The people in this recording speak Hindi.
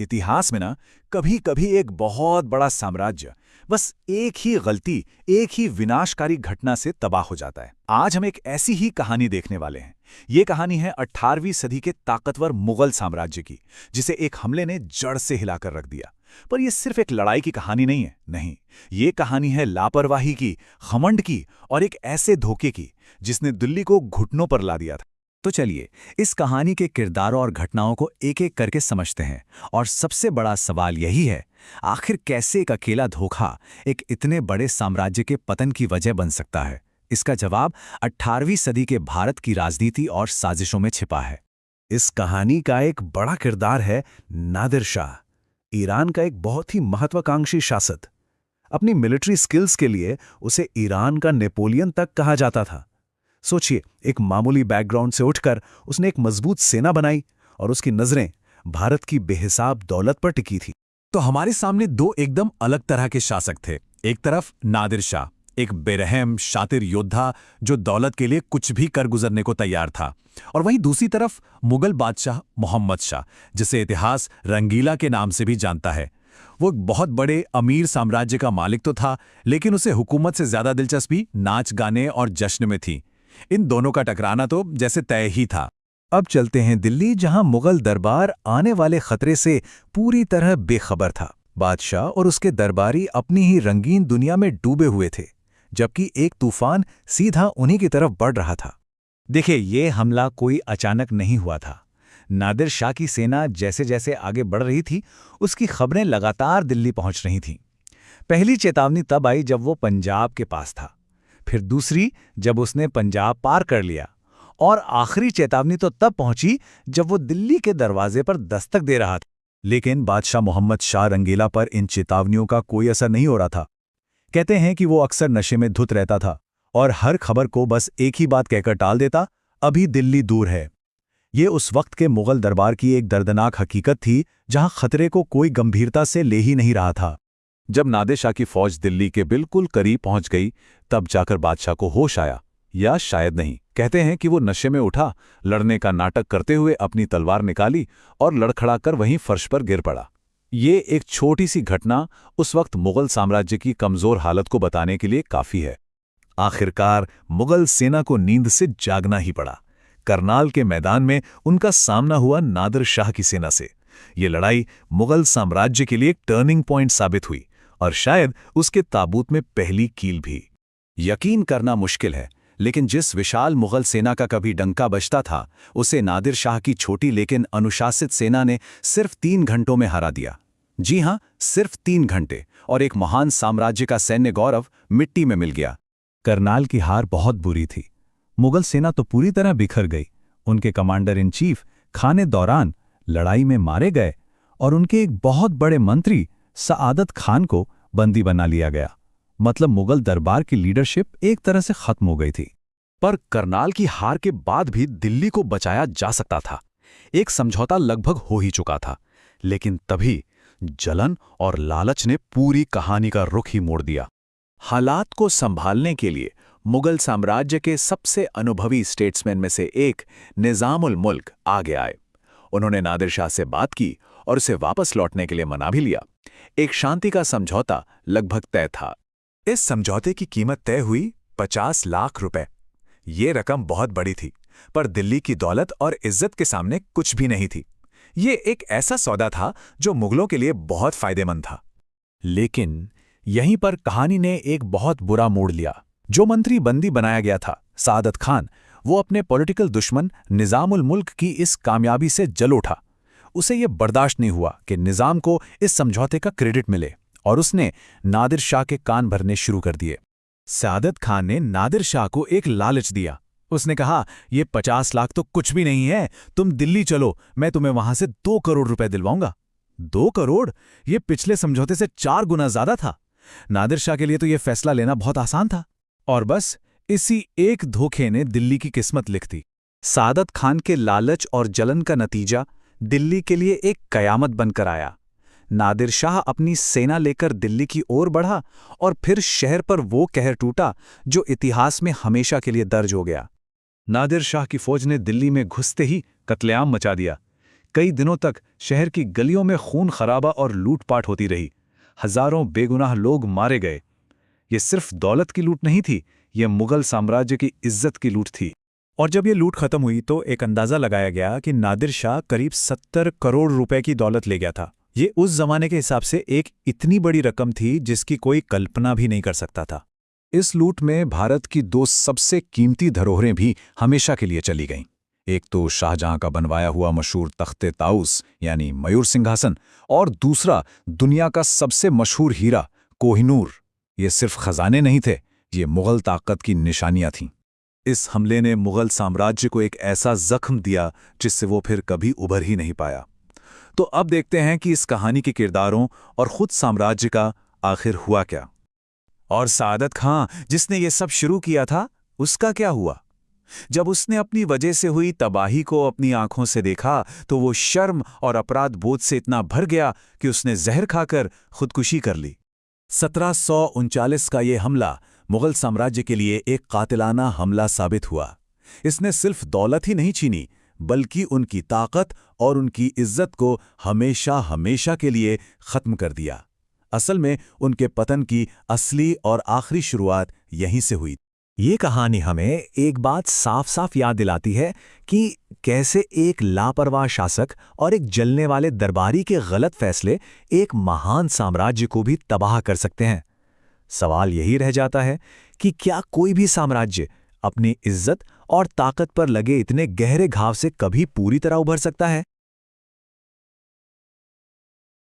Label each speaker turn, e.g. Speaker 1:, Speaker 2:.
Speaker 1: इतिहास में ना कभी कभी एक बहुत बड़ा साम्राज्य बस एक ही गलती, एक ही विनाशकारी घटना से तबाह हो जाता है। आज हम एक ऐसी ही कहानी देखने वाले हैं। ये कहानी है 18वीं सदी के ताकतवर मुगल साम्राज्य की, जिसे एक हमले ने जड़ से हिलाकर रख दिया। पर यह सिर्फ एक लड़ाई की कहानी नहीं है, नहीं, ये कहानी है लापरवाही की, घमंड की और एक ऐसे धोखे की जिसने दिल्ली को घुटनों पर ला दिया था। तो चलिए इस कहानी के किरदारों और घटनाओं को एक-एक करके समझते हैं। और सबसे बड़ा सवाल यही है, आखिर कैसे एक अकेला धोखा एक इतने बड़े साम्राज्य के पतन की वजह बन सकता है? इसका जवाब 18वीं सदी के भारत की राजनीति और साजिशों में छिपा है।
Speaker 2: इस कहानी का एक बड़ा किरदार है नादिर शाह, ईरान का एक बहुत ही महत्वाकांक्षी शासक। अपनी मिलिट्री स्किल्स के लिए उसे ईरान का नेपोलियन तक कहा जाता था। सोचिए, एक मामूली बैकग्राउंड से उठकर उसने एक मजबूत सेना बनाई और उसकी नजरें भारत की बेहिसाब दौलत पर टिकी थी।
Speaker 1: तो हमारे सामने दो एकदम अलग तरह के शासक थे। एक तरफ नादिर शाह, एक बेरहम शातिर योद्धा जो दौलत के लिए कुछ भी कर गुजरने को तैयार था, और वहीं दूसरी तरफ मुगल बादशाह मोहम्मद शाह, जिसे इतिहास रंगीला के नाम से भी जानता है। वो एक बहुत बड़े अमीर साम्राज्य का मालिक तो था, लेकिन उसे हुकूमत से ज्यादा दिलचस्पी नाच गाने और जश्न में थी। इन दोनों का टकराना तो जैसे तय ही था।
Speaker 2: अब चलते हैं दिल्ली, जहां मुगल दरबार आने वाले खतरे से पूरी तरह बेखबर था। बादशाह और उसके दरबारी अपनी ही रंगीन दुनिया में डूबे हुए थे, जबकि एक तूफान सीधा उन्हीं की तरफ बढ़ रहा था।
Speaker 1: देखिए, ये हमला कोई अचानक नहीं हुआ था। नादिर शाह की सेना जैसे जैसे आगे बढ़ रही थी, उसकी खबरें लगातार दिल्ली पहुंच रही थीं। पहली चेतावनी तब आई जब वो पंजाब के पास था, फिर दूसरी जब उसने पंजाब पार कर लिया, और आखिरी चेतावनी तो तब पहुंची जब वो दिल्ली के दरवाजे पर दस्तक दे रहा था।
Speaker 2: लेकिन बादशाह मोहम्मद शाह रंगीला पर इन चेतावनियों का कोई असर नहीं हो रहा था। कहते हैं कि वो अक्सर नशे में धुत रहता था और हर खबर को बस एक ही बात कहकर टाल देता, अभी दिल्ली दूर है। ये उस वक्त के मुगल दरबार की एक दर्दनाक हकीकत थी, जहां खतरे को कोई गंभीरता से ले ही नहीं रहा था।
Speaker 1: जब नादिर शाह की फौज दिल्ली के बिल्कुल करीब पहुंच गई, तब जाकर बादशाह को होश आया, या शायद नहीं। कहते हैं कि वो नशे में उठा, लड़ने का नाटक करते हुए अपनी तलवार निकाली और लड़खड़ाकर वहीं फर्श पर गिर पड़ा। ये एक छोटी सी घटना उस वक्त मुगल साम्राज्य की कमजोर हालत को बताने के लिए काफी है।
Speaker 2: आखिरकार मुगल सेना को नींद से जागना ही पड़ा। करनाल के मैदान में उनका सामना हुआ नादिर शाह की सेना से। ये लड़ाई मुगल साम्राज्य के लिए एक टर्निंग पॉइंट साबित हुई, और शायद उसके ताबूत में पहली कील भी।
Speaker 1: यकीन करना मुश्किल है, लेकिन जिस विशाल मुगल सेना का कभी डंका बजता था, उसे नादिर शाह की छोटी लेकिन अनुशासित सेना ने सिर्फ 3 घंटों में हरा दिया। जी हां, सिर्फ 3 घंटे, और एक महान साम्राज्य का सैन्य गौरव मिट्टी में मिल गया।
Speaker 2: करनाल की हार बहुत बुरी थी। मुगल सेना तो पूरी तरह बिखर गई। उनके कमांडर इन चीफ खाने दौरान लड़ाई में मारे गए, और उनके एक बहुत बड़े मंत्री सआदत खान को बंदी बना लिया गया। मतलब मुगल दरबार की लीडरशिप एक तरह से खत्म हो गई थी।
Speaker 1: पर करनाल की हार के बाद भी दिल्ली को बचाया जा सकता था। एक समझौता लगभग हो ही चुका था, लेकिन तभी जलन और लालच ने पूरी कहानी का रुख ही मोड़ दिया। हालात को संभालने के लिए मुगल साम्राज्य के सबसे अनुभवी स्टेट्समैन में से एक निजाम उल मुल्क आगे आए। उन्होंने नादिर शाह से बात की और उसे वापस लौटने के लिए मना भी लिया। एक शांति का समझौता लगभग तय था। इस समझौते की कीमत तय हुई 50 लाख रुपए। ये रकम बहुत बड़ी थी, पर दिल्ली की दौलत और इज्जत के सामने कुछ भी नहीं थी। ये एक ऐसा सौदा था जो मुगलों के लिए बहुत फायदेमंद था। लेकिन यहीं पर कहानी ने एक बहुत बुरा मोड़ लिया। जो मंत्री बंदी बनाया गया था, सआदत खान, वो अपने पॉलिटिकल दुश्मन निजाम उल मुल्क की इस कामयाबी से जल उठा। उसे ये बर्दाश्त नहीं हुआ कि निजाम को इस समझौते का क्रेडिट मिले, और उसने नादिर शाह के कान भरने शुरू कर दिए। सआदत खान ने नादिर शाह को एक लालच दिया। उसने कहा, ये 50 लाख तो कुछ भी नहीं है, तुम दिल्ली चलो, मैं तुम्हें वहां से 2 करोड़ रुपए दिलवाऊंगा। 2 करोड़? ये पिछले समझौते से 4 गुना ज्यादा था। नादिर शाह के लिए तो यह फैसला लेना बहुत आसान था, और बस इसी एक धोखे ने दिल्ली की किस्मत लिख दी। सआदत खान के लालच और जलन का नतीजा दिल्ली के लिए एक कयामत बनकर आया। नादिर शाह अपनी सेना लेकर दिल्ली की ओर बढ़ा, और फिर शहर पर वो कहर टूटा जो इतिहास में हमेशा के लिए दर्ज हो गया। नादिर शाह की फौज ने दिल्ली में घुसते ही कत्लेआम मचा दिया।
Speaker 2: कई दिनों तक शहर की गलियों में खून खराबा और लूटपाट होती रही। हजारों बेगुनाह लोग मारे गए। ये सिर्फ दौलत की लूट नहीं थी, ये मुगल साम्राज्य की इज्जत की लूट थी।
Speaker 3: और जब ये लूट खत्म हुई तो एक अंदाजा लगाया गया कि नादिर शाह करीब 70 करोड़ रुपए की दौलत ले गया था। ये उस जमाने के हिसाब से एक इतनी बड़ी रकम थी जिसकी कोई कल्पना भी नहीं कर सकता था।
Speaker 2: इस लूट में भारत की दो सबसे कीमती धरोहरें भी हमेशा के लिए चली गईं। एक तो शाहजहां का बनवाया हुआ मशहूर तख्ते ताउस यानी मयूर सिंहासन, और दूसरा दुनिया का सबसे मशहूर हीरा कोहिनूर। ये सिर्फ खजाने नहीं थे, ये मुगल ताकत की निशानियां थीं। इस हमले ने मुगल साम्राज्य को एक ऐसा जख्म दिया जिससे वो फिर कभी उभर ही नहीं पाया। तो अब देखते हैं कि इस कहानी के किरदारों और खुद साम्राज्य का आखिर हुआ क्या। और सादत खां, जिसने ये सब शुरू किया था, उसका क्या हुआ? जब उसने अपनी वजह से हुई तबाही को अपनी आंखों से देखा तो वो शर्म और अपराध बोध से इतना भर गया कि उसने जहर खाकर खुदकुशी कर ली। 1739 का ये हमला मुगल साम्राज्य के लिए एक कातिलाना हमला साबित हुआ। इसने सिर्फ दौलत ही नहीं छीनी, बल्कि उनकी ताकत और उनकी इज्जत को हमेशा हमेशा के लिए खत्म कर दिया। असल में उनके पतन की असली और आखिरी शुरुआत यहीं से हुई। ये कहानी हमें एक बात साफ साफ याद दिलाती है कि कैसे एक लापरवाह शासक और एक जलने वाले दरबारी के गलत फैसले एक महान साम्राज्य को भी तबाह कर सकते हैं। सवाल यही रह जाता है कि क्या कोई भी साम्राज्य अपनी इज्जत और ताकत पर लगे इतने गहरे घाव से कभी पूरी तरह उभर सकता है?